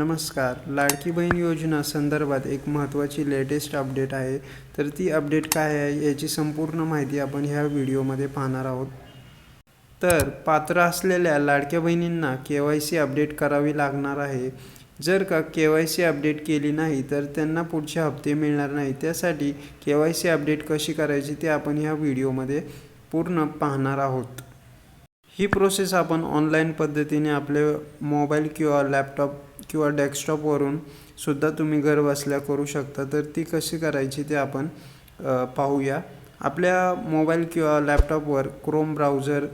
नमस्कार. लाडकी बहीण योजना संदर्भात एक महत्त्वाची लेटेस्ट अपडेट आहे. तर ती अपडेट काय आहे याची संपूर्ण माहिती आपण ह्या व्हिडिओमध्ये पाहणार आहोत. तर पात्र असलेल्या लाडक्या बहिणींना KYC अपडेट करावी लागणार आहे. जर का KYC अपडेट केली नाही तर त्यांना पुढचे हप्ते मिळणार नाही. त्यासाठी KYC अपडेट कशी करायची ते आपण ह्या व्हिडिओमध्ये पूर्ण पाहणार आहोत. ही प्रोसेस आपण ऑनलाईन पद्धतीने आपले मोबाईल किंवा लॅपटॉप किंवा डेस्कटॉपवरून सुद्धा तुम्ही घर बसल्या करू शकता. तर ती कशी करायची ते आपण पाहूया. आपल्या मोबाईल किंवा लॅपटॉपवर क्रोम ब्राउझर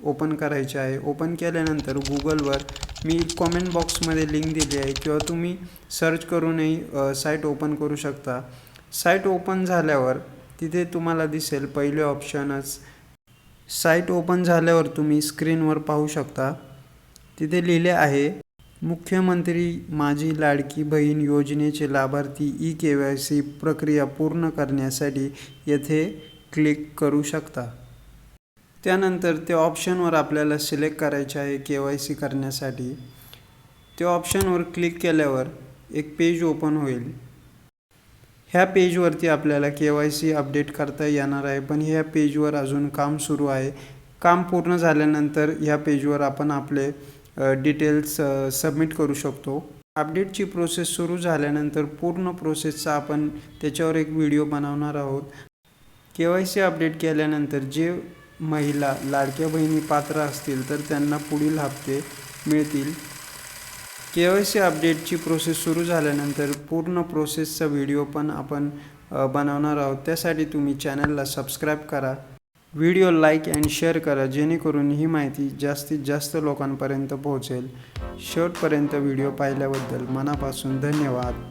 ओपन करायचे आहे. ओपन केल्यानंतर गुगलवर मी कॉमेंट बॉक्समध्ये लिंक दिली आहे किंवा तुम्ही सर्च करूनही साईट ओपन करू शकता. साईट ओपन झाल्यावर तिथे तुम्हाला दिसेल पहिले ऑप्शनच. साईट ओपन झाल्यावर तुम्ही स्क्रीनवर पाहू शकता. तिथे लिहिले आहे मुख्यमंत्री माझी लाडकी बहीण योजनेचे लाभार्थी KYC प्रक्रिया पूर्ण करण्यासाठी येथे क्लिक करू शकता. त्यानंतर त्या ऑप्शनवर आपल्याला सिलेक्ट करायचे आहे KYC करण्यासाठी. त्या ऑप्शनवर क्लिक केल्यावर एक पेज ओपन होईल. ह्या पेजवरती आपल्याला KYC अपडेट करता येणार आहे, पण ह्या पेजवर अजून काम सुरू आहे. काम पूर्ण झाल्यानंतर ह्या पेजवर आपण आपले डिटेल्स सबमिट करू शकतो. अपडेटची प्रोसेस सुरू झाल्यानंतर पूर्ण प्रोसेसचा आपण त्याच्यावर एक व्हिडिओ बनवणार आहोत. KYC अपडेट केल्यानंतर जे महिला लाडक्या बहिणी पात्र असतील तर त्यांना पुढील हप्ते मिळतील. KYC अपडेटची प्रोसेस सुरू झाल्यानंतर पूर्ण प्रोसेसचा व्हिडिओ पण आपण बनवणार आहोत. त्यासाठी तुम्ही चॅनलला सबस्क्राईब करा, व्हिडिओ लाईक अँड शेअर करा, जेणेकरून ही माहिती जास्तीत जास्त लोकांपर्यंत पोहोचेल. शेवटपर्यंत व्हिडिओ पाहिल्याबद्दल मनापासून धन्यवाद.